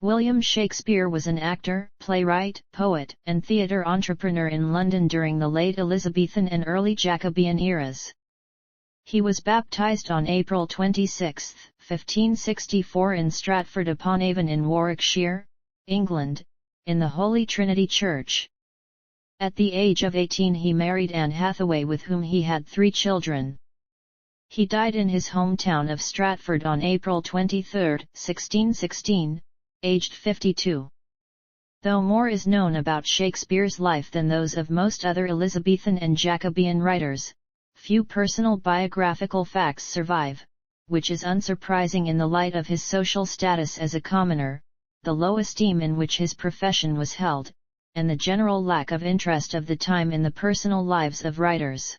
William Shakespeare was an actor, playwright, poet, and theatre entrepreneur in London during the late Elizabethan and early Jacobean eras. He was baptised on April 26, 1564 in Stratford-upon-Avon in Warwickshire, England, in the Holy Trinity Church. At the age of 18 he married Anne Hathaway, with whom he had 3 children. He died in his hometown of Stratford on April 23, 1616, aged 52. Though more is known about Shakespeare's life than those of most other Elizabethan and Jacobean writers, few personal biographical facts survive, which is unsurprising in the light of his social status as a commoner, the low esteem in which his profession was held, and the general lack of interest of the time in the personal lives of writers.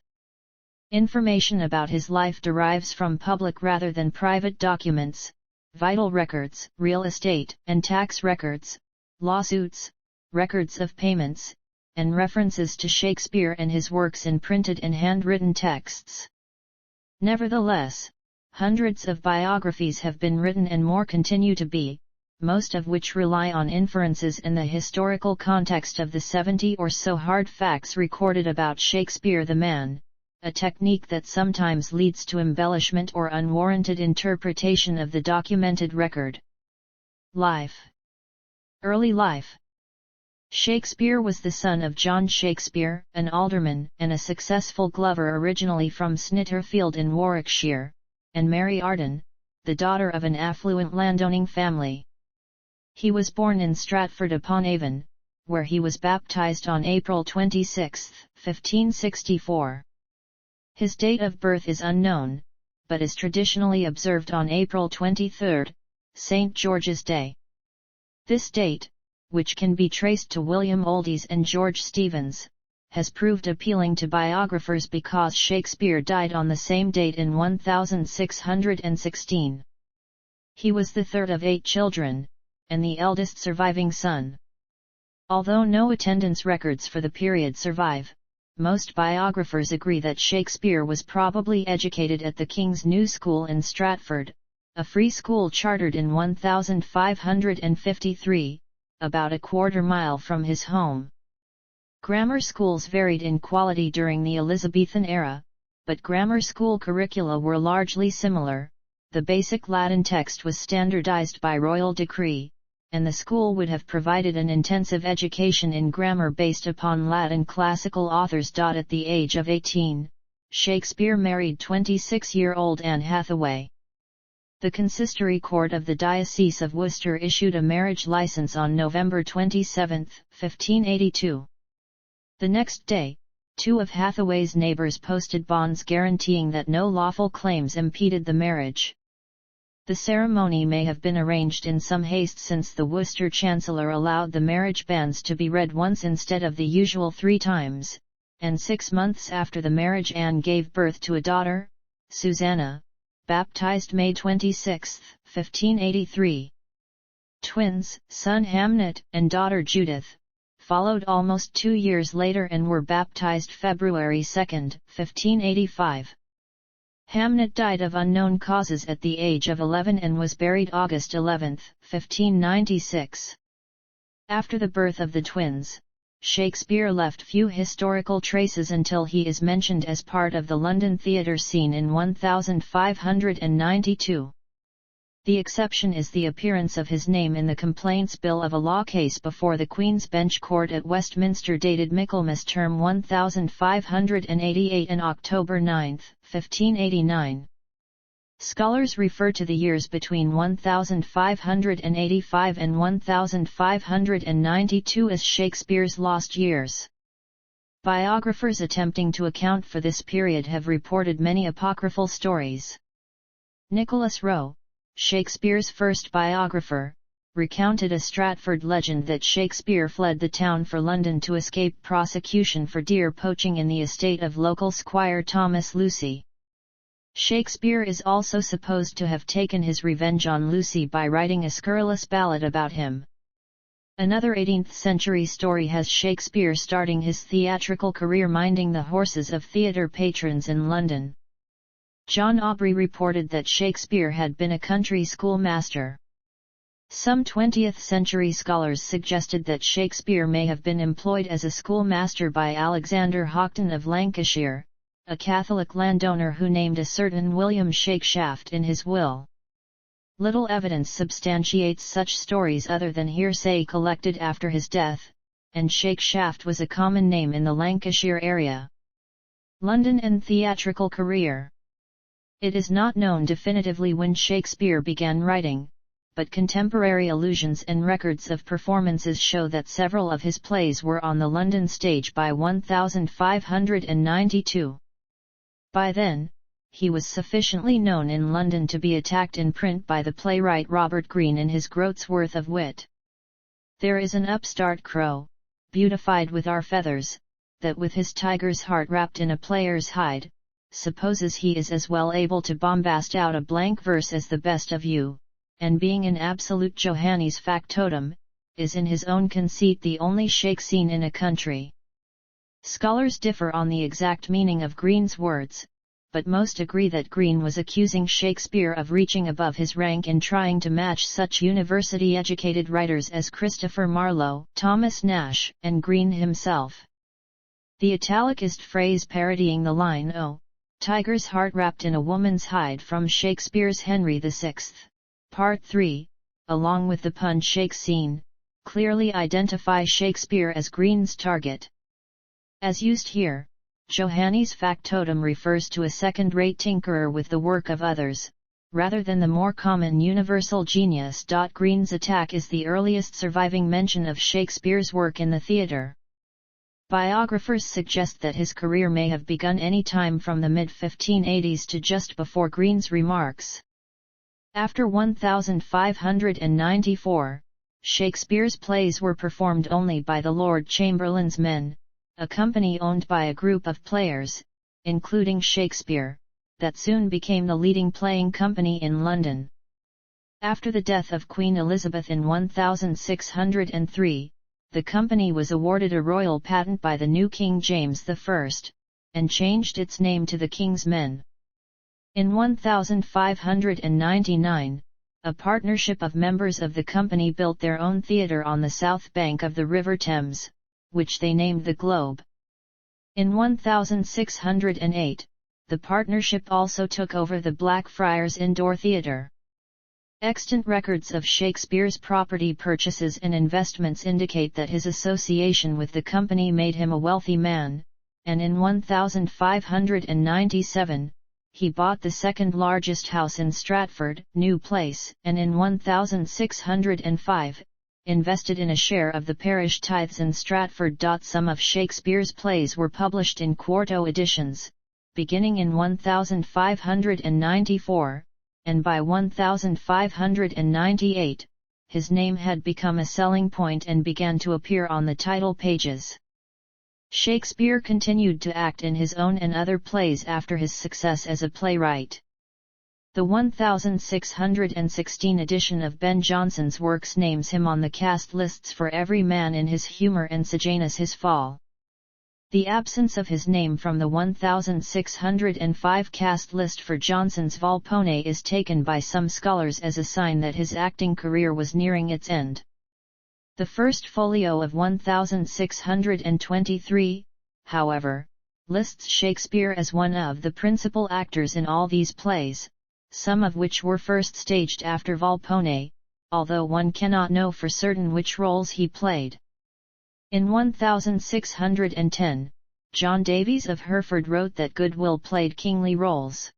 Information about his life derives from public rather than private documents, vital records, real estate and tax records, lawsuits, records of payments, and references to Shakespeare and his works in printed and handwritten texts. Nevertheless, hundreds of biographies have been written and more continue to be, most of which rely on inferences and the historical context of the 70 or so hard facts recorded about Shakespeare the man, a technique that sometimes leads to embellishment or unwarranted interpretation of the documented record. Life. Early life. Shakespeare was the son of John Shakespeare, an alderman and a successful glover originally from Snitterfield in Warwickshire, and Mary Arden, the daughter of an affluent landowning family. He was born in Stratford-upon-Avon, where he was baptised on April 26, 1564. His date of birth is unknown, but is traditionally observed on April 23, St. George's Day. This date, which can be traced to William Oldies and George Stevens, has proved appealing to biographers because Shakespeare died on the same date in 1616. He was the third of 8 children, and the eldest surviving son. Although no attendance records for the period survive, most biographers agree that Shakespeare was probably educated at the King's New School in Stratford, a free school chartered in 1553, about a quarter-mile from his home. Grammar schools varied in quality during the Elizabethan era, but grammar school curricula were largely similar. The basic Latin text was standardized by royal decree, and the school would have provided an intensive education in grammar based upon Latin classical authors. At the age of 18, Shakespeare married 26-year-old Anne Hathaway. The consistory court of the Diocese of Worcester issued a marriage license on November 27, 1582. The next day, 2 of Hathaway's neighbors posted bonds guaranteeing that no lawful claims impeded the marriage. The ceremony may have been arranged in some haste since the Worcester Chancellor allowed the marriage banns to be read once instead of the usual 3 times, and 6 months after the marriage Anne gave birth to a daughter, Susanna, baptized May 26, 1583. Twins, son Hamnet and daughter Judith, followed almost 2 years later and were baptized February 2, 1585. Hamnet died of unknown causes at the age of 11 and was buried August 11, 1596. After the birth of the twins, Shakespeare left few historical traces until he is mentioned as part of the London theatre scene in 1592. The exception is the appearance of his name in the Complaints Bill of a law case before the Queen's Bench Court at Westminster dated Michaelmas term 1588 and October 9, 1589. Scholars refer to the years between 1585 and 1592 as Shakespeare's lost years. Biographers attempting to account for this period have reported many apocryphal stories. Nicholas Rowe, Shakespeare's first biographer, recounted a Stratford legend that Shakespeare fled the town for London to escape prosecution for deer poaching in the estate of local squire Thomas Lucy. Shakespeare is also supposed to have taken his revenge on Lucy by writing a scurrilous ballad about him. Another 18th-century story has Shakespeare starting his theatrical career minding the horses of theatre patrons in London. John Aubrey reported that Shakespeare had been a country schoolmaster. Some 20th-century scholars suggested that Shakespeare may have been employed as a schoolmaster by Alexander Houghton of Lancashire, a Catholic landowner who named a certain William Shakeshaft in his will. Little evidence substantiates such stories other than hearsay collected after his death, and Shakeshaft was a common name in the Lancashire area. London and theatrical career. It is not known definitively when Shakespeare began writing, but contemporary allusions and records of performances show that several of his plays were on the London stage by 1592. By then, he was sufficiently known in London to be attacked in print by the playwright Robert Greene in his Groat's Worth of Wit. There is an upstart crow, beautified with our feathers, that with his tiger's heart wrapped in a player's hide, supposes he is as well able to bombast out a blank verse as the best of you, and being an absolute Johannes factotum, is in his own conceit the only Shake seen in a country. Scholars differ on the exact meaning of Greene's words, but most agree that Greene was accusing Shakespeare of reaching above his rank in trying to match such university-educated writers as Christopher Marlowe, Thomas Nash, and Greene himself. The italicized phrase parodying the line "Oh, tiger's heart wrapped in a woman's hide" from Shakespeare's Henry VI, Part 3, along with the pun "Shake scene," clearly identify Shakespeare as Greene's target. As used here, Johannes factotum refers to a second-rate tinkerer with the work of others, rather than the more common universal genius. Greene's attack is the earliest surviving mention of Shakespeare's work in the theatre. Biographers suggest that his career may have begun any time from the mid-1580s to just before Greene's remarks. After 1594, Shakespeare's plays were performed only by the Lord Chamberlain's Men, a company owned by a group of players, including Shakespeare, that soon became the leading playing company in London. After the death of Queen Elizabeth in 1603, the company was awarded a royal patent by the new King James I, and changed its name to the King's Men. In 1599, a partnership of members of the company built their own theatre on the south bank of the River Thames, which they named the Globe. In 1608, the partnership also took over the Blackfriars Indoor Theatre. Extant records of Shakespeare's property purchases and investments indicate that his association with the company made him a wealthy man, and in 1597, he bought the second largest house in Stratford, New Place, and in 1605, invested in a share of the parish tithes in Stratford. Some of Shakespeare's plays were published in quarto editions, beginning in 1594, and by 1598, his name had become a selling point and began to appear on the title pages. Shakespeare continued to act in his own and other plays after his success as a playwright. The 1616 edition of Ben Jonson's works names him on the cast lists for Every Man in His Humour and Sejanus His Fall. The absence of his name from the 1605 cast list for Jonson's Volpone is taken by some scholars as a sign that his acting career was nearing its end. The first folio of 1623, however, lists Shakespeare as one of the principal actors in all these plays, some of which were first staged after Volpone, although one cannot know for certain which roles he played. In 1610, John Davies of Hereford wrote that Goodwill played kingly roles.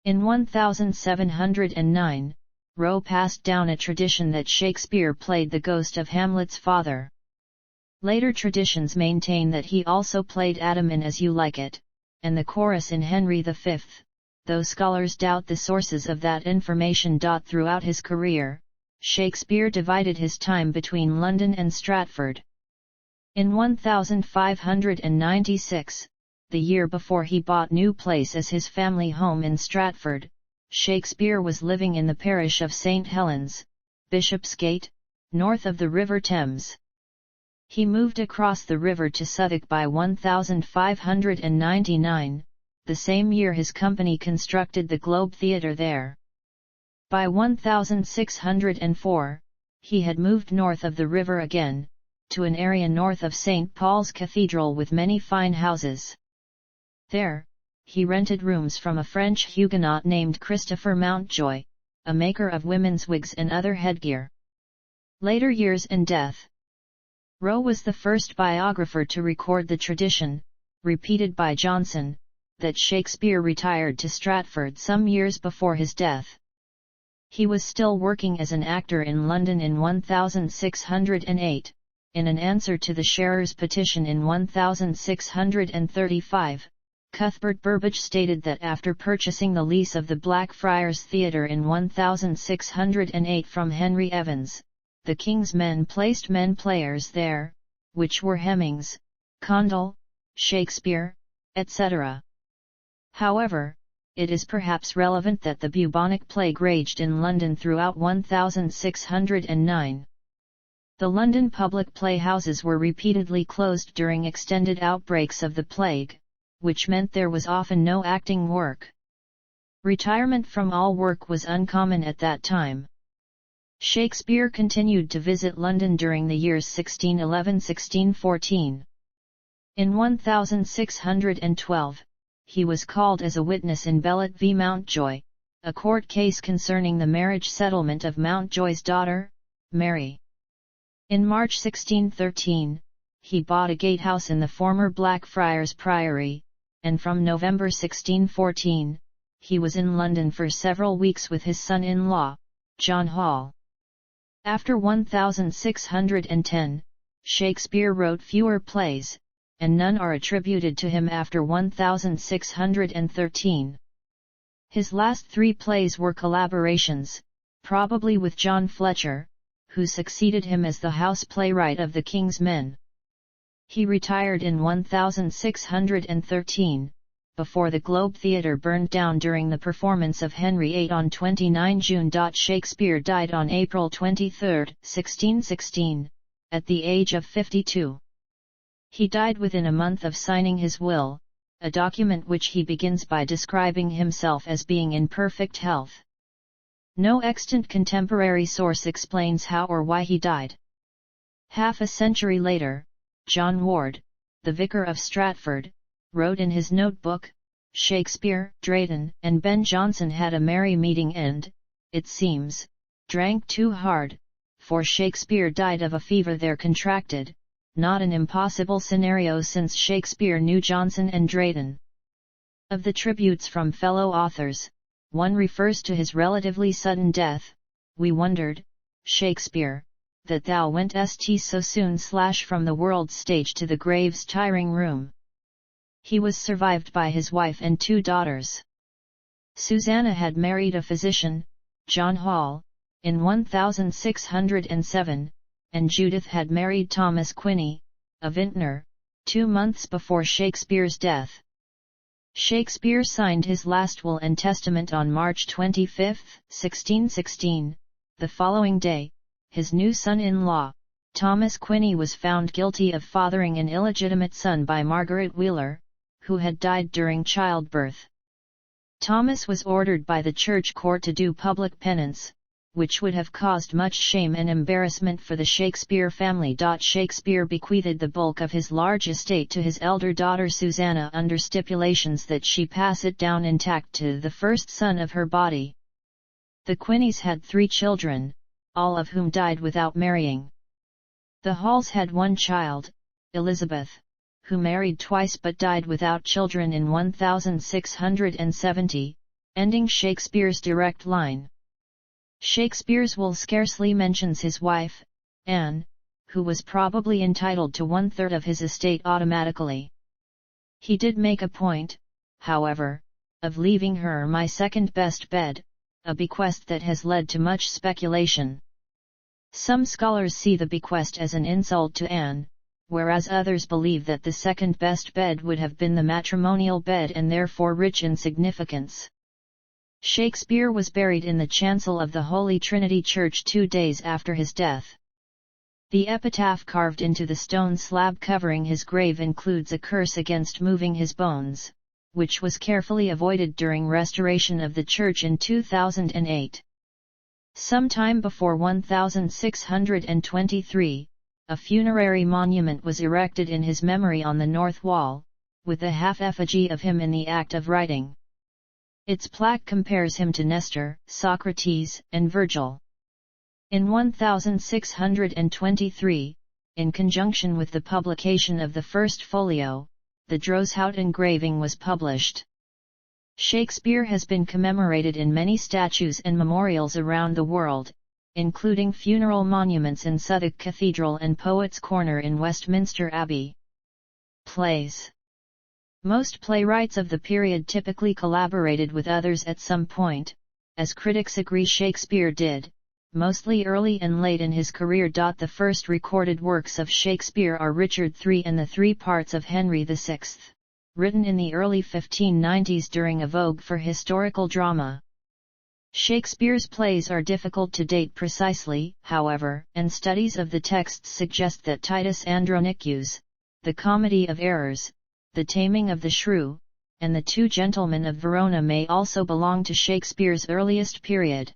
In 1709, Rowe passed down a tradition that Shakespeare played the ghost of Hamlet's father. Later traditions maintain that he also played Adam in As You Like It, and the chorus in Henry V, though scholars doubt the sources of that information. Throughout his career, Shakespeare divided his time between London and Stratford. In 1596, the year before he bought New Place as his family home in Stratford, Shakespeare was living in the parish of St. Helens, Bishopsgate, north of the River Thames. He moved across the river to Southwark by 1599, the same year his company constructed the Globe Theatre there. By 1604, he had moved north of the river again, to an area north of St. Paul's Cathedral with many fine houses. There, he rented rooms from a French Huguenot named Christopher Mountjoy, a maker of women's wigs and other headgear. Later years and death. Rowe was the first biographer to record the tradition, repeated by Johnson, that Shakespeare retired to Stratford some years before his death. He was still working as an actor in London in 1608. In an answer to the Sharers' petition in 1635, Cuthbert Burbage stated that after purchasing the lease of the Blackfriars Theatre in 1608 from Henry Evans, the King's men placed men players there, which were Hemmings, Condell, Shakespeare, etc. However, it is perhaps relevant that the bubonic plague raged in London throughout 1609. The London public playhouses were repeatedly closed during extended outbreaks of the plague, which meant there was often no acting work. Retirement from all work was uncommon at that time. Shakespeare continued to visit London during the years 1611–1614. In 1612, he was called as a witness in Bellet v. Mountjoy, a court case concerning the marriage settlement of Mountjoy's daughter, Mary. In March 1613, he bought a gatehouse in the former Blackfriars Priory, and from November 1614, he was in London for several weeks with his son-in-law, John Hall. After 1610, Shakespeare wrote fewer plays, and none are attributed to him after 1613. His last 3 plays were collaborations, probably with John Fletcher, who succeeded him as the house playwright of the King's Men. He retired in 1613, before the Globe Theatre burned down during the performance of Henry VIII on 29 June. Shakespeare died on April 23, 1616, at the age of 52. He died within a month of signing his will, a document which he begins by describing himself as being in perfect health. No extant contemporary source explains how or why he died. Half a century later, John Ward, the vicar of Stratford, wrote in his notebook, "Shakespeare, Drayton, and Ben Jonson had a merry meeting and, it seems, drank too hard, for Shakespeare died of a fever there contracted, not an impossible scenario since Shakespeare knew Jonson and Drayton." Of the tributes from fellow authors, one refers to his relatively sudden death. "We wondered, Shakespeare, that thou went'st so soon from the world's stage to the grave's tiring room." He was survived by his wife and 2 daughters. Susanna had married a physician, John Hall, in 1607, and Judith had married Thomas Quinney, a vintner, 2 months before Shakespeare's death. Shakespeare signed his last will and testament on March 25, 1616. The following day, his new son-in-law, Thomas Quinney, was found guilty of fathering an illegitimate son by Margaret Wheeler, who had died during childbirth. Thomas was ordered by the church court to do public penance, which would have caused much shame and embarrassment for the Shakespeare family. Shakespeare bequeathed the bulk of his large estate to his elder daughter Susanna under stipulations that she pass it down intact to the first son of her body. The Quinneys had 3 children, all of whom died without marrying. The Halls had 1 child, Elizabeth, who married twice but died without children in 1670, ending Shakespeare's direct line. Shakespeare's will scarcely mentions his wife, Anne, who was probably entitled to 1/3 of his estate automatically. He did make a point, however, of leaving her "my second best bed," a bequest that has led to much speculation. Some scholars see the bequest as an insult to Anne, whereas others believe that the second best bed would have been the matrimonial bed and therefore rich in significance. Shakespeare was buried in the chancel of the Holy Trinity Church 2 days after his death. The epitaph carved into the stone slab covering his grave includes a curse against moving his bones, which was carefully avoided during restoration of the church in 2008. Sometime before 1623, a funerary monument was erected in his memory on the north wall, with a half-effigy of him in the act of writing. Its plaque compares him to Nestor, Socrates, and Virgil. In 1623, in conjunction with the publication of the first folio, the Droeshout engraving was published. Shakespeare has been commemorated in many statues and memorials around the world, including funeral monuments in Southwark Cathedral and Poets' Corner in Westminster Abbey. Plays. Most playwrights of the period typically collaborated with others at some point, as critics agree Shakespeare did, mostly early and late in his career. The first recorded works of Shakespeare are Richard III and the three parts of Henry VI, written in the early 1590s during a vogue for historical drama. Shakespeare's plays are difficult to date precisely, however, and studies of the texts suggest that Titus Andronicus, The Comedy of Errors, The Taming of the Shrew, and The Two Gentlemen of Verona may also belong to Shakespeare's earliest period.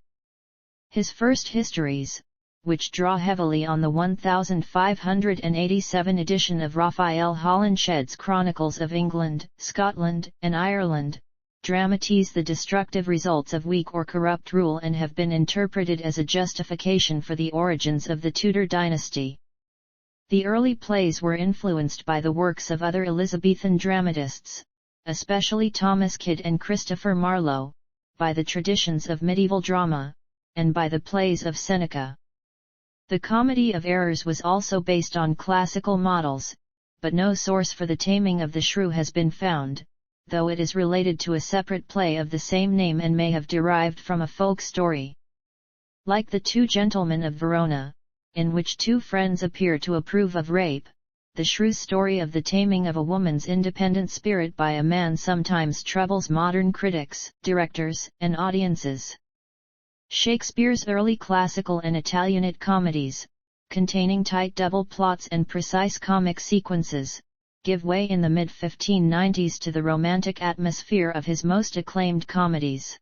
His first histories, which draw heavily on the 1587 edition of Raphael Holinshed's Chronicles of England, Scotland, and Ireland, dramatize the destructive results of weak or corrupt rule and have been interpreted as a justification for the origins of the Tudor dynasty. The early plays were influenced by the works of other Elizabethan dramatists, especially Thomas Kyd and Christopher Marlowe, by the traditions of medieval drama, and by the plays of Seneca. The Comedy of Errors was also based on classical models, but no source for The Taming of the Shrew has been found, though it is related to a separate play of the same name and may have derived from a folk story. Like The Two Gentlemen of Verona, in which two friends appear to approve of rape, the Shrew's story of the taming of a woman's independent spirit by a man sometimes troubles modern critics, directors, and audiences. Shakespeare's early classical and Italianate comedies, containing tight double plots and precise comic sequences, give way in the mid-1590s to the romantic atmosphere of his most acclaimed comedies.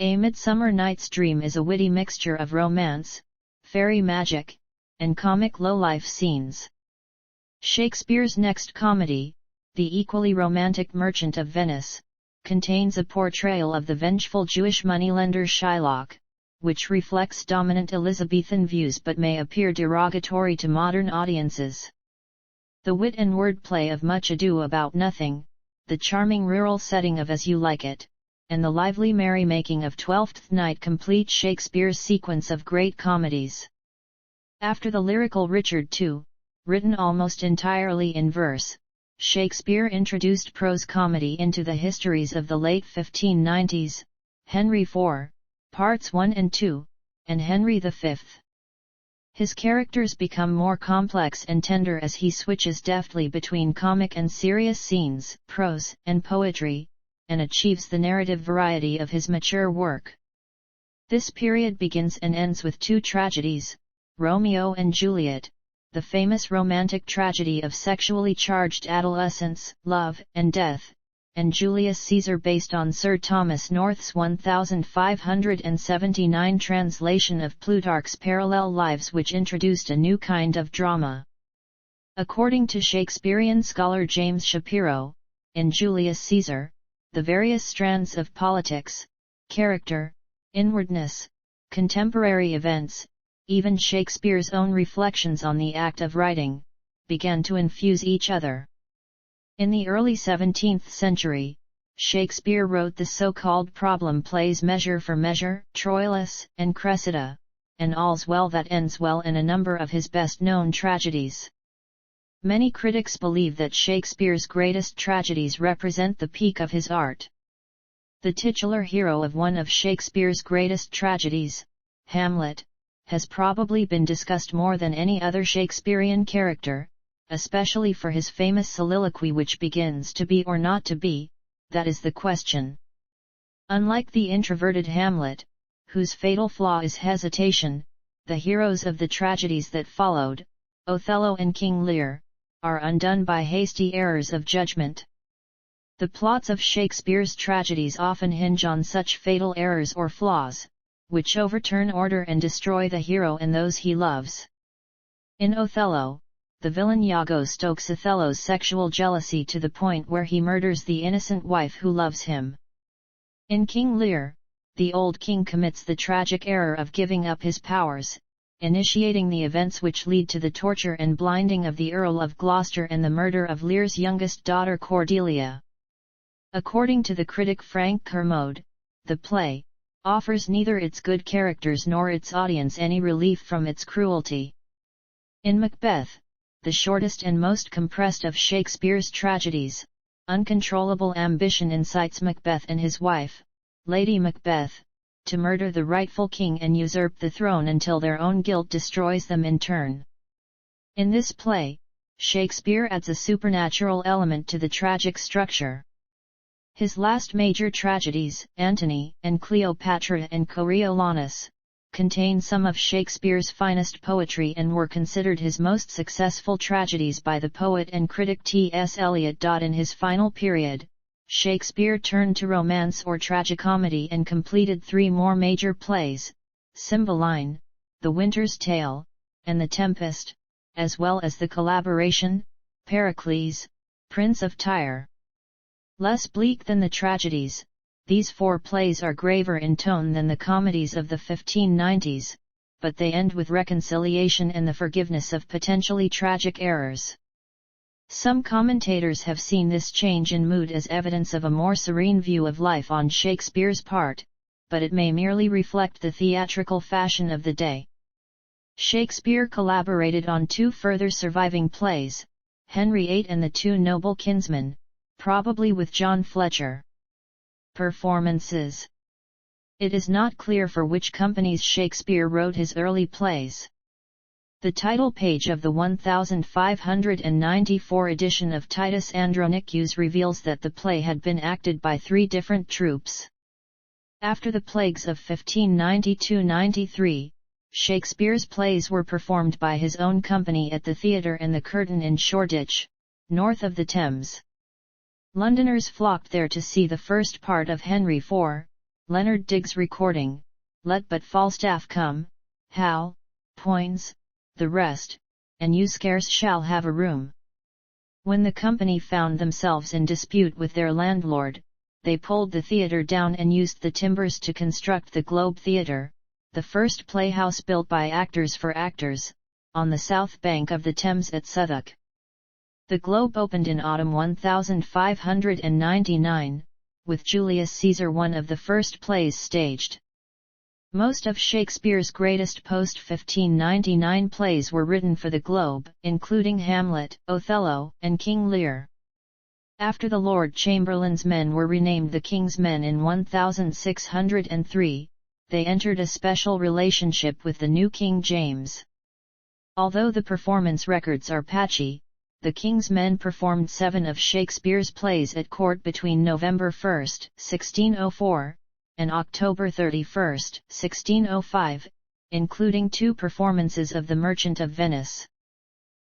A Midsummer Night's Dream is a witty mixture of romance, fairy magic, and comic low-life scenes. Shakespeare's next comedy, The Equally Romantic Merchant of Venice, contains a portrayal of the vengeful Jewish moneylender Shylock, which reflects dominant Elizabethan views but may appear derogatory to modern audiences. The wit and wordplay of Much Ado About Nothing, the charming rural setting of As You Like It, and the lively merrymaking of Twelfth Night complete Shakespeare's sequence of great comedies. After the lyrical Richard II, written almost entirely in verse, Shakespeare introduced prose comedy into the histories of the late 1590s, Henry IV, Parts 1 and 2, and Henry V. His characters become more complex and tender as he switches deftly between comic and serious scenes, prose and poetry, and achieves the narrative variety of his mature work. This period begins and ends with two tragedies, Romeo and Juliet, the famous romantic tragedy of sexually charged adolescence, love, and death, and Julius Caesar based on Sir Thomas North's 1579 translation of Plutarch's Parallel Lives, which introduced a new kind of drama. According to Shakespearean scholar James Shapiro, in Julius Caesar, the various strands of politics, character, inwardness, contemporary events, even Shakespeare's own reflections on the act of writing, began to infuse each other. In the early 17th century, Shakespeare wrote the so-called problem plays Measure for Measure, Troilus, and Cressida, and All's Well That Ends Well, and a number of his best-known tragedies. Many critics believe that Shakespeare's greatest tragedies represent the peak of his art. The titular hero of one of Shakespeare's greatest tragedies, Hamlet, has probably been discussed more than any other Shakespearean character, especially for his famous soliloquy which begins "To be or not to be, that is the question." Unlike the introverted Hamlet, whose fatal flaw is hesitation, the heroes of the tragedies that followed, Othello and King Lear, are undone by hasty errors of judgment. The plots of Shakespeare's tragedies often hinge on such fatal errors or flaws, which overturn order and destroy the hero and those he loves. In Othello, the villain Iago stokes Othello's sexual jealousy to the point where he murders the innocent wife who loves him. In King Lear, the old king commits the tragic error of giving up his powers, initiating the events which lead to the torture and blinding of the Earl of Gloucester and the murder of Lear's youngest daughter Cordelia. According to the critic Frank Kermode, the play offers neither its good characters nor its audience any relief from its cruelty. In Macbeth, the shortest and most compressed of Shakespeare's tragedies, uncontrollable ambition incites Macbeth and his wife, Lady Macbeth, to murder the rightful king and usurp the throne until their own guilt destroys them in turn. In this play, Shakespeare adds a supernatural element to the tragic structure. His last major tragedies, Antony and Cleopatra and Coriolanus, contain some of Shakespeare's finest poetry and were considered his most successful tragedies by the poet and critic T.S. Eliot. In his final period, Shakespeare turned to romance or tragicomedy and completed 3 more major plays, Cymbeline, The Winter's Tale, and The Tempest, as well as the collaboration, Pericles, Prince of Tyre. Less bleak than the tragedies, these 4 plays are graver in tone than the comedies of the 1590s, but they end with reconciliation and the forgiveness of potentially tragic errors. Some commentators have seen this change in mood as evidence of a more serene view of life on Shakespeare's part, but it may merely reflect the theatrical fashion of the day. Shakespeare collaborated on 2 further surviving plays, Henry VIII and The Two Noble Kinsmen, probably with John Fletcher. Performances. It is not clear for which companies Shakespeare wrote his early plays. The title page of the 1594 edition of Titus Andronicus reveals that the play had been acted by 3 different troupes. After the plagues of 1592–93, Shakespeare's plays were performed by his own company at the Theatre and the Curtain in Shoreditch, north of the Thames. Londoners flocked there to see the first part of Henry IV, Leonard Digges' recording, Let But Falstaff Come, Hal, Poins, the rest, and You Scarce Shall Have a Room. When the company found themselves in dispute with their landlord, they pulled the theatre down and used the timbers to construct the Globe Theatre, the first playhouse built by actors for actors, on the south bank of the Thames at Southwark. The Globe opened in autumn 1599, with Julius Caesar one of the first plays staged. Most of Shakespeare's greatest post-1599 plays were written for the Globe, including Hamlet, Othello, and King Lear. After the Lord Chamberlain's men were renamed the King's Men in 1603, they entered a special relationship with the new King James. Although the performance records are patchy, the King's Men performed 7 of Shakespeare's plays at court between November 1, 1604, and October 31, 1605, including 2 performances of The Merchant of Venice.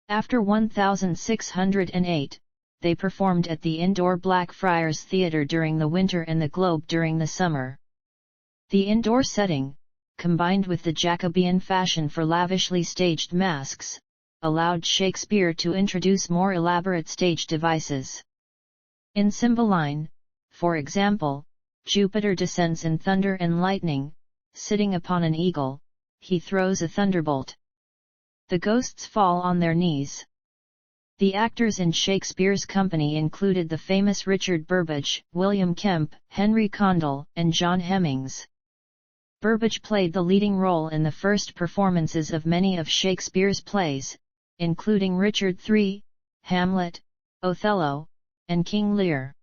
After 1608, they performed at the indoor Blackfriars Theatre during the winter and the Globe during the summer. The indoor setting, combined with the Jacobean fashion for lavishly staged masks, allowed Shakespeare to introduce more elaborate stage devices. In Cymbeline, for example, Jupiter descends in thunder and lightning, sitting upon an eagle, he throws a thunderbolt. The ghosts fall on their knees. The actors in Shakespeare's company included the famous Richard Burbage, William Kemp, Henry Condell, and John Hemmings. Burbage played the leading role in the first performances of many of Shakespeare's plays, including Richard III, Hamlet, Othello, and King Lear.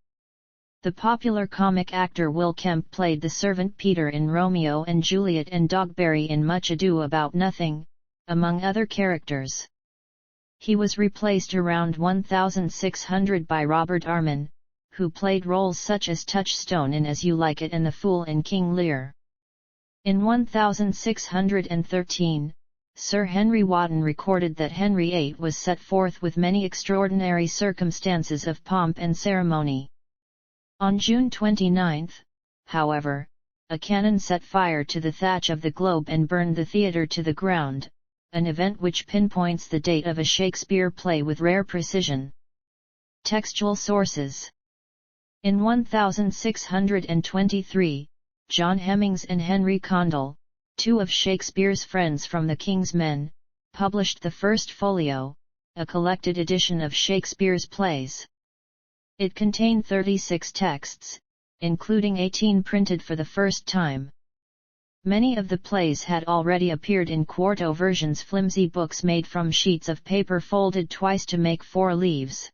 The popular comic actor Will Kemp played the servant Peter in Romeo and Juliet and Dogberry in Much Ado About Nothing, among other characters. He was replaced around 1600 by Robert Armin, who played roles such as Touchstone in As You Like It and the Fool in King Lear. In 1613, Sir Henry Wotton recorded that Henry VIII was set forth with many extraordinary circumstances of pomp and ceremony. On June 29, however, a cannon set fire to the thatch of the Globe and burned the theatre to the ground, an event which pinpoints the date of a Shakespeare play with rare precision. Textual sources. In 1623, John Hemmings and Henry Condell, two of Shakespeare's friends from the King's Men, published the First Folio, a collected edition of Shakespeare's plays. It contained 36 texts, including 18 printed for the first time. Many of the plays had already appeared in quarto versions, flimsy books made from sheets of paper folded twice to make 4 leaves.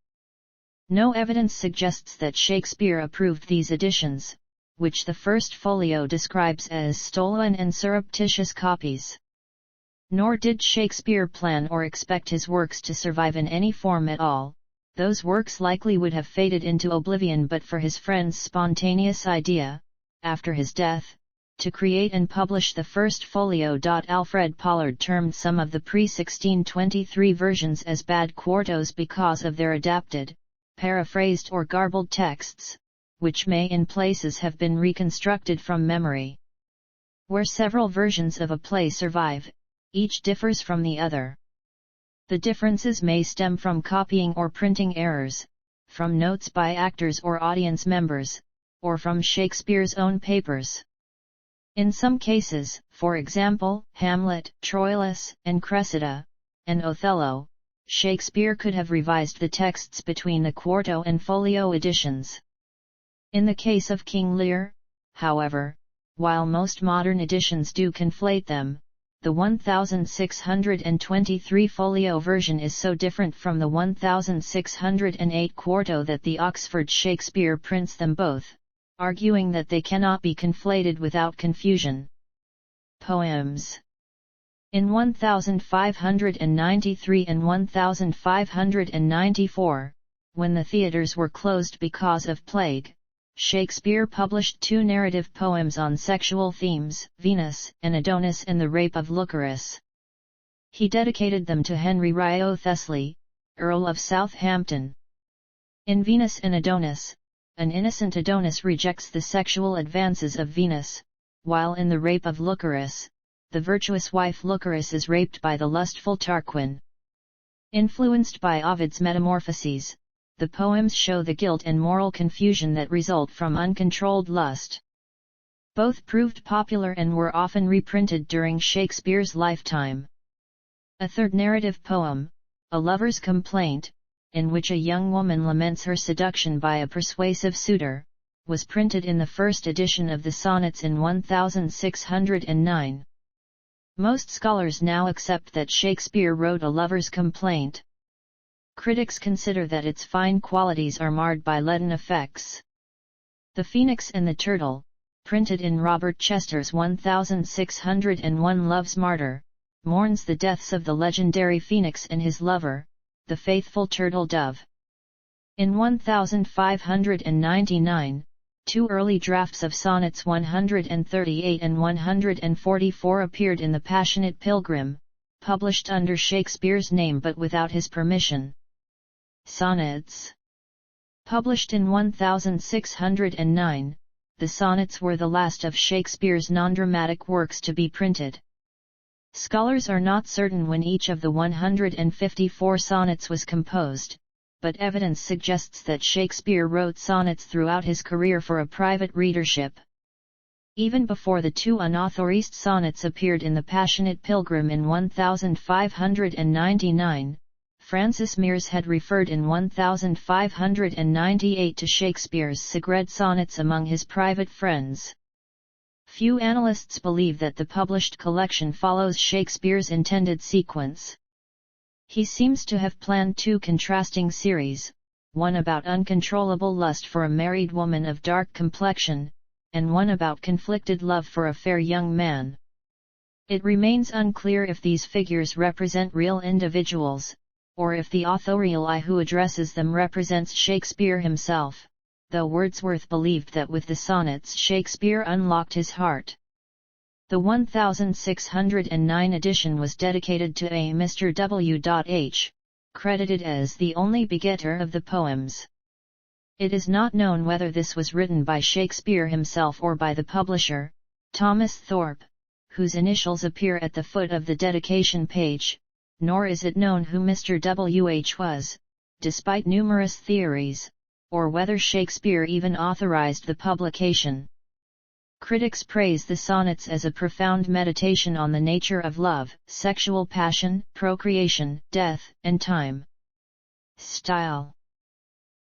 No evidence suggests that Shakespeare approved these editions, which the First Folio describes as stolen and surreptitious copies. Nor did Shakespeare plan or expect his works to survive in any form at all. Those works likely would have faded into oblivion but for his friend's spontaneous idea, after his death, to create and publish the First Folio. Alfred Pollard termed some of the pre-1623 versions as bad quartos because of their adapted, paraphrased or garbled texts, which may in places have been reconstructed from memory. Where several versions of a play survive, each differs from the other. The differences may stem from copying or printing errors, from notes by actors or audience members, or from Shakespeare's own papers. In some cases, for example, Hamlet, Troilus, and Cressida, and Othello, Shakespeare could have revised the texts between the quarto and folio editions. In the case of King Lear, however, while most modern editions do conflate them, the 1623 folio version is so different from the 1608 quarto that the Oxford Shakespeare prints them both, arguing that they cannot be conflated without confusion. Poems. In 1593 and 1594, when the theatres were closed because of plague, Shakespeare published 2 narrative poems on sexual themes, Venus and Adonis and the Rape of Lucerus. He dedicated them to Henry Wriothesley, Earl of Southampton. In Venus and Adonis, an innocent Adonis rejects the sexual advances of Venus, while in the Rape of Lucerus, the virtuous wife Lucerus is raped by the lustful Tarquin. Influenced by Ovid's Metamorphoses, the poems show the guilt and moral confusion that result from uncontrolled lust. Both proved popular and were often reprinted during Shakespeare's lifetime. A third narrative poem, A Lover's Complaint, in which a young woman laments her seduction by a persuasive suitor, was printed in the first edition of the Sonnets in 1609. Most scholars now accept that Shakespeare wrote A Lover's Complaint. Critics consider that its fine qualities are marred by leaden effects. The Phoenix and the Turtle, printed in Robert Chester's 1601 Love's Martyr, mourns the deaths of the legendary Phoenix and his lover, the faithful turtle dove. In 1599, 2 early drafts of sonnets 138 and 144 appeared in The Passionate Pilgrim, published under Shakespeare's name but without his permission. Sonnets. Published in 1609, the sonnets were the last of Shakespeare's non-dramatic works to be printed. Scholars are not certain when each of the 154 sonnets was composed, but evidence suggests that Shakespeare wrote sonnets throughout his career for a private readership. Even before the 2 unauthorized sonnets appeared in The Passionate Pilgrim in 1599, Francis Mears had referred in 1598 to Shakespeare's Sigred sonnets among his private friends. Few analysts believe that the published collection follows Shakespeare's intended sequence. He seems to have planned 2 contrasting series, one about uncontrollable lust for a married woman of dark complexion, and one about conflicted love for a fair young man. It remains unclear if these figures represent real individuals, or if the authorial I who addresses them represents Shakespeare himself, though Wordsworth believed that with the sonnets Shakespeare unlocked his heart. The 1609 edition was dedicated to a Mr. W.H., credited as the only begetter of the poems. It is not known whether this was written by Shakespeare himself or by the publisher, Thomas Thorpe, whose initials appear at the foot of the dedication page, nor is it known who Mr. W.H. was, despite numerous theories, or whether Shakespeare even authorized the publication. Critics praise the sonnets as a profound meditation on the nature of love, sexual passion, procreation, death, and time. Style.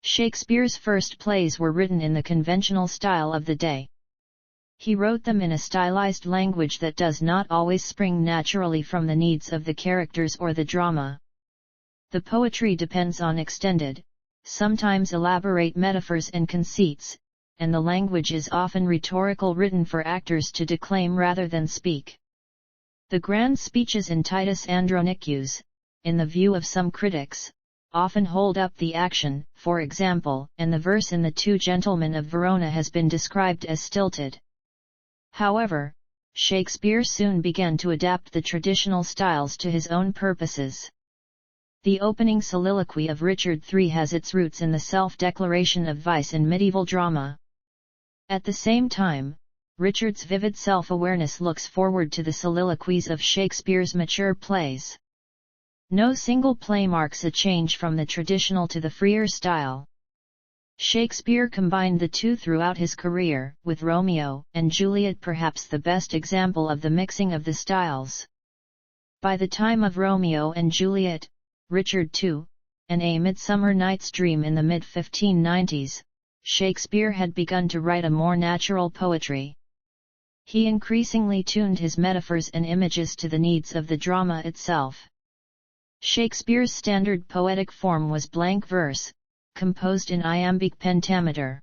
Shakespeare's first plays were written in the conventional style of the day. He wrote them in a stylized language that does not always spring naturally from the needs of the characters or the drama. The poetry depends on extended, sometimes elaborate metaphors and conceits, and the language is often rhetorical, written for actors to declaim rather than speak. The grand speeches in Titus Andronicus, in the view of some critics, often hold up the action, for example, and the verse in The Two Gentlemen of Verona has been described as stilted. However, Shakespeare soon began to adapt the traditional styles to his own purposes. The opening soliloquy of Richard III has its roots in the self-declaration of vice in medieval drama. At the same time, Richard's vivid self-awareness looks forward to the soliloquies of Shakespeare's mature plays. No single play marks a change from the traditional to the freer style. Shakespeare combined the two throughout his career, with Romeo and Juliet perhaps the best example of the mixing of the styles. By the time of Romeo and Juliet, Richard II, and A Midsummer Night's Dream in the mid-1590s, Shakespeare had begun to write a more natural poetry. He increasingly tuned his metaphors and images to the needs of the drama itself. Shakespeare's standard poetic form was blank verse, composed in iambic pentameter.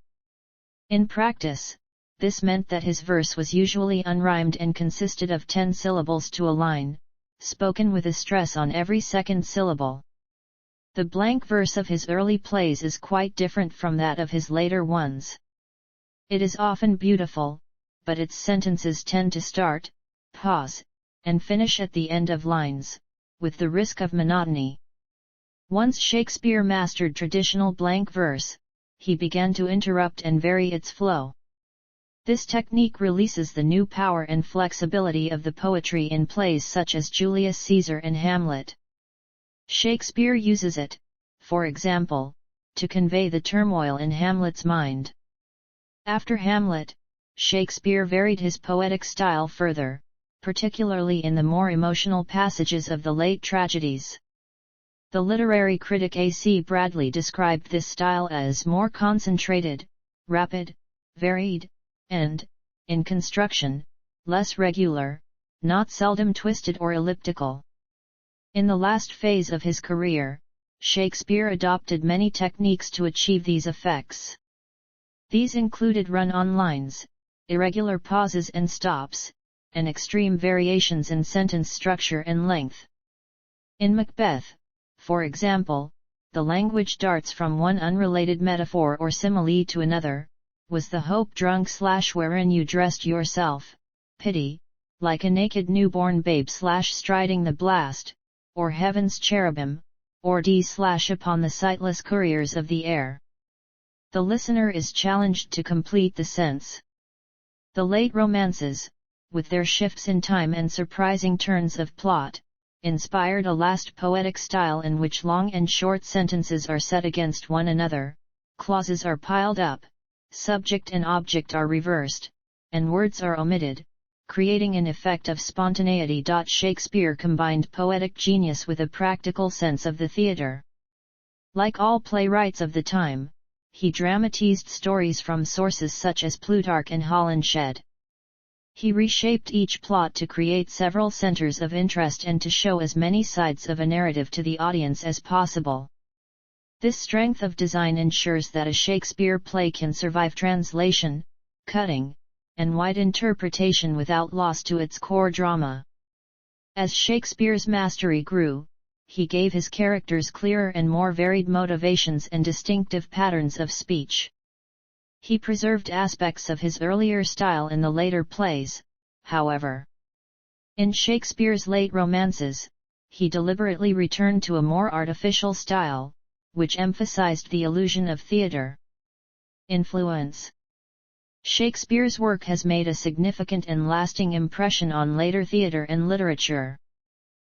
In practice, this meant that his verse was usually unrhymed and consisted of 10 syllables to a line, spoken with a stress on every second syllable. The blank verse of his early plays is quite different from that of his later ones. It is often beautiful, but its sentences tend to start, pause, and finish at the end of lines, with the risk of monotony. Once Shakespeare mastered traditional blank verse, he began to interrupt and vary its flow. This technique releases the new power and flexibility of the poetry in plays such as Julius Caesar and Hamlet. Shakespeare uses it, for example, to convey the turmoil in Hamlet's mind. After Hamlet, Shakespeare varied his poetic style further, particularly in the more emotional passages of the late tragedies. The literary critic A.C. Bradley described this style as more concentrated, rapid, varied, and, in construction, less regular, not seldom twisted or elliptical. In the last phase of his career, Shakespeare adopted many techniques to achieve these effects. These included run-on lines, irregular pauses and stops, and extreme variations in sentence structure and length. In Macbeth, for example, the language darts from one unrelated metaphor or simile to another. Was the hope drunk / wherein you dressed yourself, pity, like a naked newborn babe / striding the blast, or heaven's cherubim, or d / upon the sightless couriers of the air. The listener is challenged to complete the sense. The late romances, with their shifts in time and surprising turns of plot, inspired a last poetic style in which long and short sentences are set against one another, clauses are piled up, subject and object are reversed, and words are omitted, creating an effect of spontaneity. Shakespeare combined poetic genius with a practical sense of the theatre. Like all playwrights of the time, he dramatized stories from sources such as Plutarch and Holinshed. He reshaped each plot to create several centers of interest and to show as many sides of a narrative to the audience as possible. This strength of design ensures that a Shakespeare play can survive translation, cutting, and wide interpretation without loss to its core drama. As Shakespeare's mastery grew, he gave his characters clearer and more varied motivations and distinctive patterns of speech. He preserved aspects of his earlier style in the later plays, however. In Shakespeare's late romances, he deliberately returned to a more artificial style, which emphasized the illusion of theatre. Influence. Shakespeare's work has made a significant and lasting impression on later theatre and literature.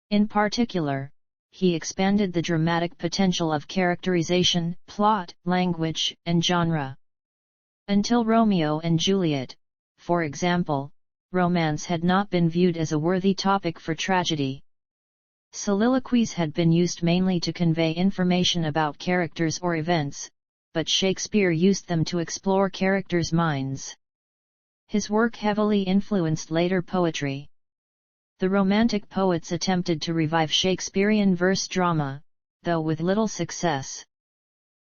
In particular, he expanded the dramatic potential of characterization, plot, language, and genre. Until Romeo and Juliet, for example, romance had not been viewed as a worthy topic for tragedy. Soliloquies had been used mainly to convey information about characters or events, but Shakespeare used them to explore characters' minds. His work heavily influenced later poetry. The Romantic poets attempted to revive Shakespearean verse drama, though with little success.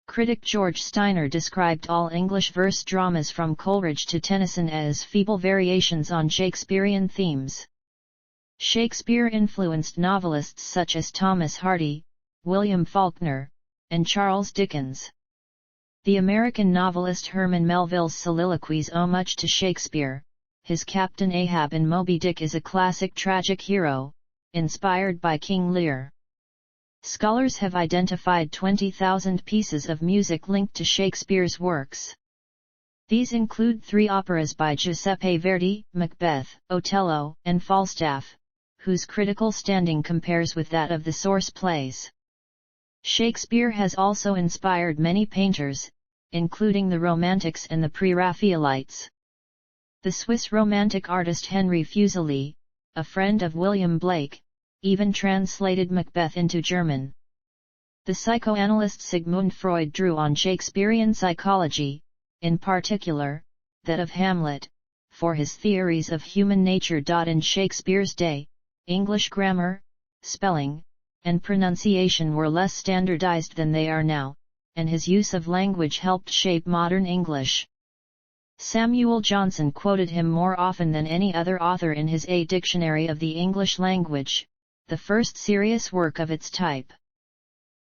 Critic George Steiner described all English verse dramas from Coleridge to Tennyson as feeble variations on Shakespearean themes. Shakespeare influenced novelists such as Thomas Hardy, William Faulkner, and Charles Dickens. The American novelist Herman Melville's soliloquies owe much to Shakespeare. His Captain Ahab in Moby Dick is a classic tragic hero, inspired by King Lear. Scholars have identified 20,000 pieces of music linked to Shakespeare's works. These include 3 operas by Giuseppe Verdi, Macbeth, Othello, and Falstaff, whose critical standing compares with that of the source plays. Shakespeare has also inspired many painters, including the Romantics and the Pre-Raphaelites. The Swiss Romantic artist Henry Fuseli, a friend of William Blake, even translated Macbeth into German. The psychoanalyst Sigmund Freud drew on Shakespearean psychology, in particular, that of Hamlet, for his theories of human nature. In Shakespeare's day, English grammar, spelling, and pronunciation were less standardized than they are now, and his use of language helped shape modern English. Samuel Johnson quoted him more often than any other author in his A Dictionary of the English Language, the first serious work of its type.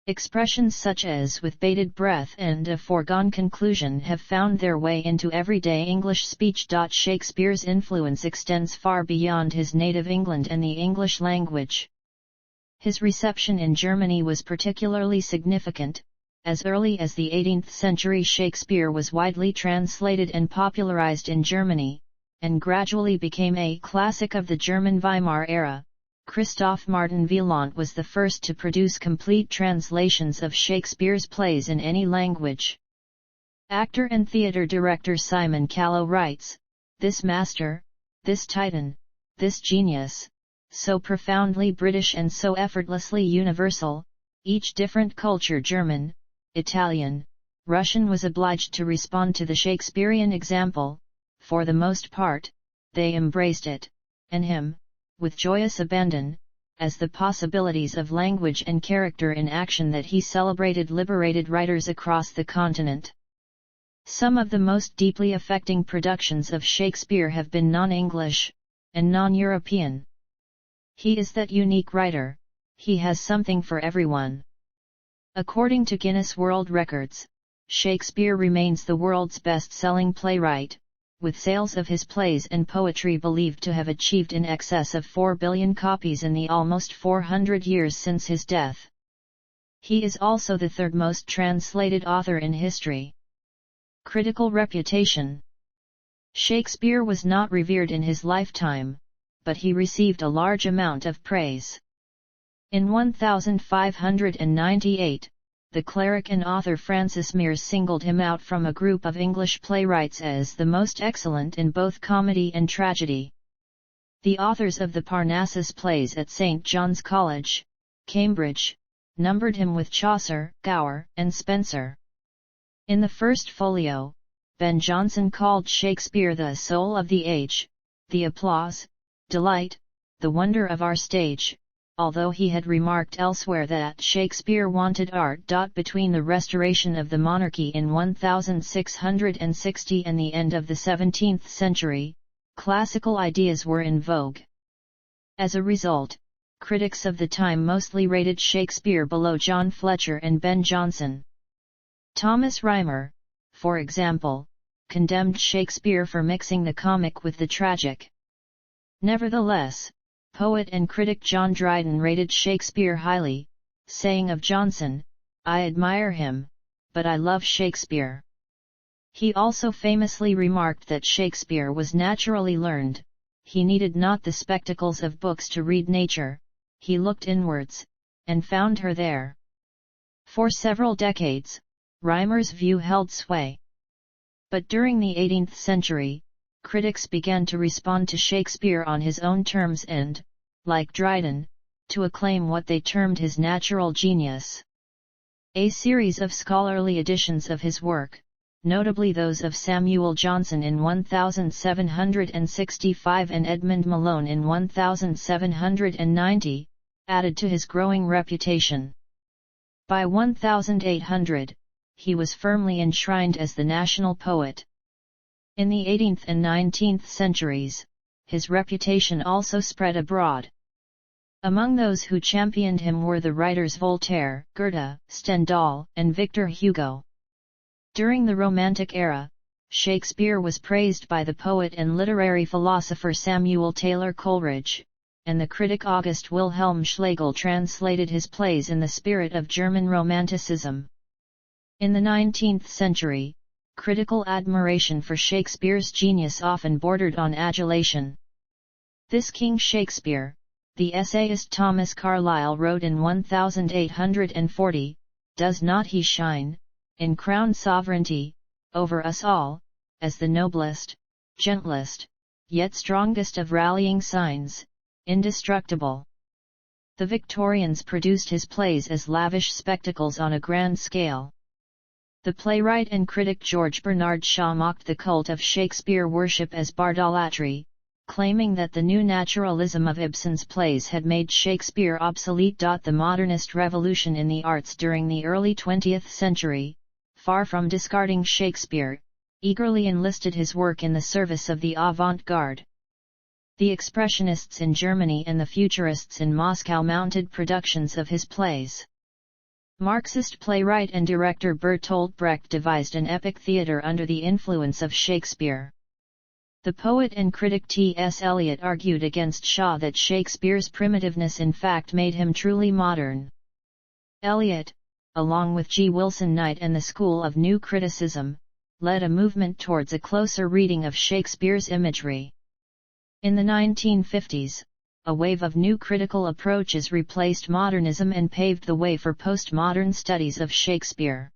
Expressions such as "with bated breath" and "a foregone conclusion" have found their way into everyday English speech. Shakespeare's influence extends far beyond his native England and the English language. His reception in Germany was particularly significant. As early as the 18th century, Shakespeare was widely translated and popularized in Germany, and gradually became a classic of the German Weimar era. Christoph Martin Wieland was the first to produce complete translations of Shakespeare's plays in any language. Actor and theatre director Simon Callow writes, "This master, this titan, this genius, so profoundly British and so effortlessly universal, each different culture, German, Italian, Russian, was obliged to respond to the Shakespearean example. For the most part, they embraced it, and him, with joyous abandon, as the possibilities of language and character in action that he celebrated liberated writers across the continent." Some of the most deeply affecting productions of Shakespeare have been non-English, and non-European. He is that unique writer, he has something for everyone. According to Guinness World Records, Shakespeare remains the world's best-selling playwright, with sales of his plays and poetry believed to have achieved in excess of 4 billion copies in the almost 400 years since his death. He is also the third most translated author in history. Critical reputation. Shakespeare was not revered in his lifetime, but he received a large amount of praise. In 1598, the cleric and author Francis Mears singled him out from a group of English playwrights as the most excellent in both comedy and tragedy. The authors of the Parnassus plays at St. John's College, Cambridge, numbered him with Chaucer, Gower, and Spenser. In the first folio, Ben Jonson called Shakespeare the soul of the age, the applause, delight, the wonder of our stage, although he had remarked elsewhere that Shakespeare wanted art. Between the restoration of the monarchy in 1660 and the end of the 17th century, classical ideas were in vogue. As a result, critics of the time mostly rated Shakespeare below John Fletcher and Ben Jonson. Thomas Rymer, for example, condemned Shakespeare for mixing the comic with the tragic. Nevertheless, poet and critic John Dryden rated Shakespeare highly, saying of Jonson, "I admire him, but I love Shakespeare." He also famously remarked that Shakespeare was naturally learned. He needed not the spectacles of books to read nature, he looked inwards, and found her there. For several decades, Reimer's view held sway. But during the 18th century, critics began to respond to Shakespeare on his own terms and, like Dryden, to acclaim what they termed his natural genius. A series of scholarly editions of his work, notably those of Samuel Johnson in 1765 and Edmund Malone in 1790, added to his growing reputation. By 1800, he was firmly enshrined as the national poet. In the 18th and 19th centuries, his reputation also spread abroad. Among those who championed him were the writers Voltaire, Goethe, Stendhal, and Victor Hugo. During the Romantic era, Shakespeare was praised by the poet and literary philosopher Samuel Taylor Coleridge, and the critic August Wilhelm Schlegel translated his plays in the spirit of German Romanticism. In the 19th century, critical admiration for Shakespeare's genius often bordered on adulation. "This King Shakespeare," the essayist Thomas Carlyle wrote in 1840, "does not he shine, in crowned sovereignty, over us all, as the noblest, gentlest, yet strongest of rallying signs, indestructible." The Victorians produced his plays as lavish spectacles on a grand scale. The playwright and critic George Bernard Shaw mocked the cult of Shakespeare worship as bardolatry, claiming that the new naturalism of Ibsen's plays had made Shakespeare obsolete. The modernist revolution in the arts during the early 20th century, far from discarding Shakespeare, eagerly enlisted his work in the service of the avant-garde. The Expressionists in Germany and the Futurists in Moscow mounted productions of his plays. Marxist playwright and director Bertolt Brecht devised an epic theatre under the influence of Shakespeare. The poet and critic T.S. Eliot argued against Shaw that Shakespeare's primitiveness in fact made him truly modern. Eliot, along with G. Wilson Knight and the School of New Criticism, led a movement towards a closer reading of Shakespeare's imagery. In the 1950s, a wave of new critical approaches replaced modernism and paved the way for postmodern studies of Shakespeare.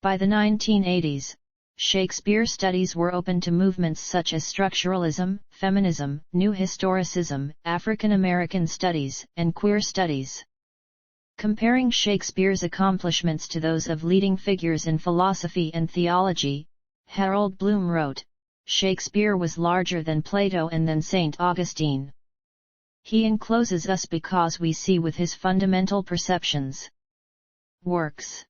By the 1980s, Shakespeare studies were open to movements such as structuralism, feminism, new historicism, African American studies, and queer studies. Comparing Shakespeare's accomplishments to those of leading figures in philosophy and theology, Harold Bloom wrote, "Shakespeare was larger than Plato and than St. Augustine. He encloses us because we see with his fundamental perceptions." Works.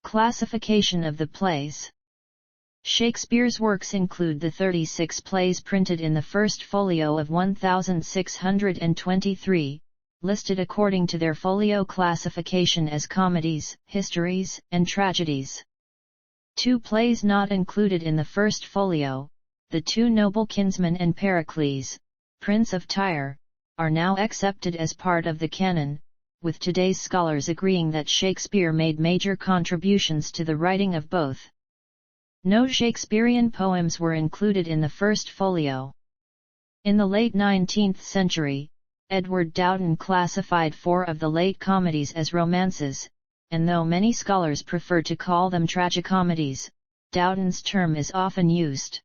Classification of the plays. Shakespeare's works include the 36 plays printed in the first folio of 1623, listed according to their folio classification as comedies, histories, and tragedies. 2 plays not included in the first folio, The Two Noble Kinsmen and Pericles, Prince of Tyre, are now accepted as part of the canon, with today's scholars agreeing that Shakespeare made major contributions to the writing of both. No Shakespearean poems were included in the first folio. In the late 19th century, Edward Dowden classified 4 of the late comedies as romances, and though many scholars prefer to call them tragicomedies, Dowden's term is often used.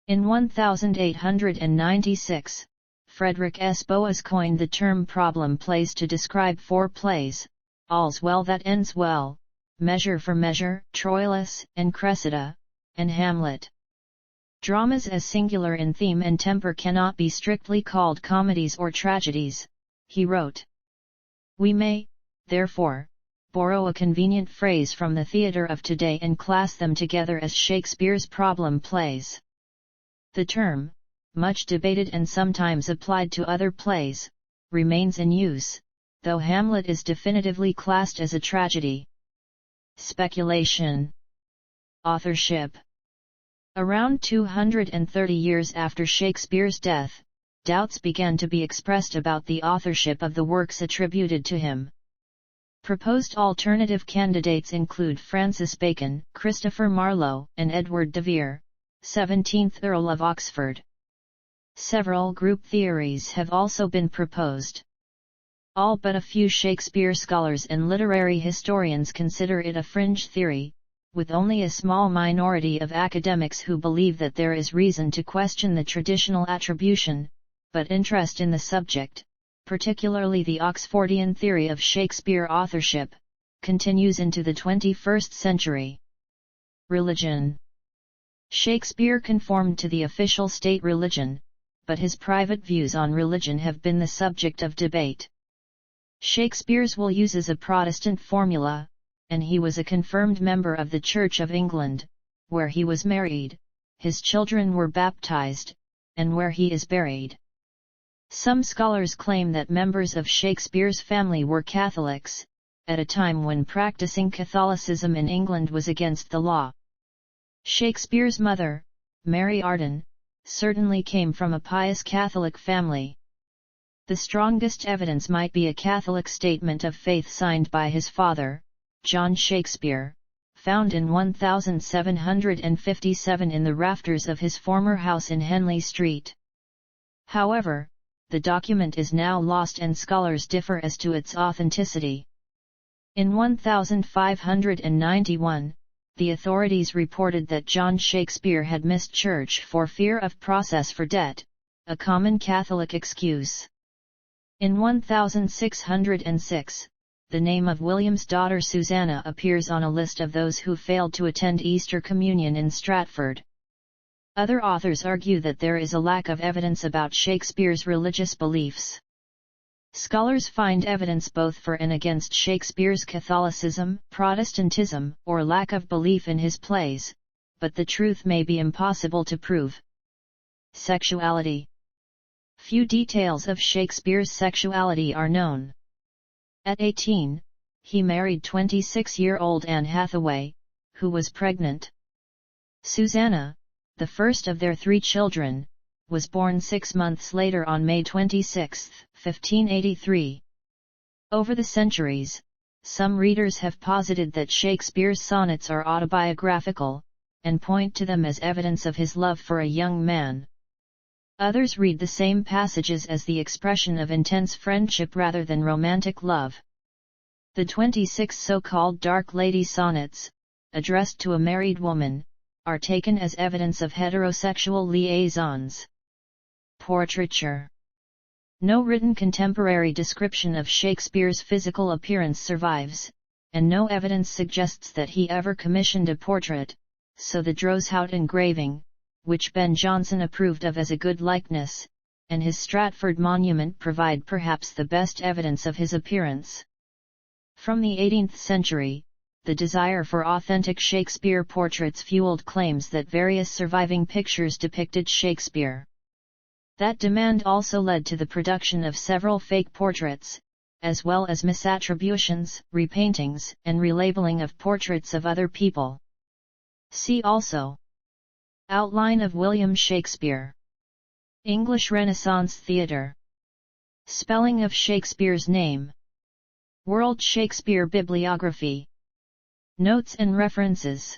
In 1896, Frederick S. Boas coined the term problem plays to describe 4 plays, All's Well That Ends Well, Measure for Measure, Troilus, and Cressida, and Hamlet. Dramas as singular in theme and temper cannot be strictly called comedies or tragedies, he wrote. We may, therefore, borrow a convenient phrase from the theatre of today and class them together as Shakespeare's problem plays. The term, much debated and sometimes applied to other plays, remains in use, though Hamlet is definitively classed as a tragedy. Speculation. Authorship. Around 230 years after Shakespeare's death, doubts began to be expressed about the authorship of the works attributed to him. Proposed alternative candidates include Francis Bacon, Christopher Marlowe, and Edward de Vere, 17th Earl of Oxford. Several group theories have also been proposed. All but a few Shakespeare scholars and literary historians consider it a fringe theory, with only a small minority of academics who believe that there is reason to question the traditional attribution, but interest in the subject, particularly the Oxfordian theory of Shakespeare authorship, continues into the 21st century. Religion. Shakespeare conformed to the official state religion, but his private views on religion have been the subject of debate. Shakespeare's will uses a Protestant formula, and he was a confirmed member of the Church of England, where he was married, his children were baptized, and where he is buried. Some scholars claim that members of Shakespeare's family were Catholics, at a time when practicing Catholicism in England was against the law. Shakespeare's mother, Mary Arden, certainly came from a pious Catholic family. The strongest evidence might be a Catholic statement of faith signed by his father, John Shakespeare, found in 1757 in the rafters of his former house in Henley Street. However, the document is now lost and scholars differ as to its authenticity. In 1591, the authorities reported that John Shakespeare had missed church for fear of process for debt, a common Catholic excuse. In 1606, the name of William's daughter Susanna appears on a list of those who failed to attend Easter Communion in Stratford. Other authors argue that there is a lack of evidence about Shakespeare's religious beliefs. Scholars find evidence both for and against Shakespeare's Catholicism, Protestantism, or lack of belief in his plays, but the truth may be impossible to prove. Sexuality. Few details of Shakespeare's sexuality are known. At 18, he married 26-year-old Anne Hathaway, who was pregnant. Susanna, the first of their 3 children, was born 6 months later on May 26, 1583. Over the centuries, some readers have posited that Shakespeare's sonnets are autobiographical, and point to them as evidence of his love for a young man. Others read the same passages as the expression of intense friendship rather than romantic love. The 26 so-called Dark Lady sonnets, addressed to a married woman, are taken as evidence of heterosexual liaisons. Portraiture. No written contemporary description of Shakespeare's physical appearance survives, and no evidence suggests that he ever commissioned a portrait, so the Droeshout engraving, which Ben Jonson approved of as a good likeness, and his Stratford monument provide perhaps the best evidence of his appearance. From the 18th century, the desire for authentic Shakespeare portraits fueled claims that various surviving pictures depicted Shakespeare. That demand also led to the production of several fake portraits, as well as misattributions, repaintings, and relabeling of portraits of other people. See also: Outline of William Shakespeare. English Renaissance Theatre. Spelling of Shakespeare's name. World Shakespeare Bibliography. Notes and references.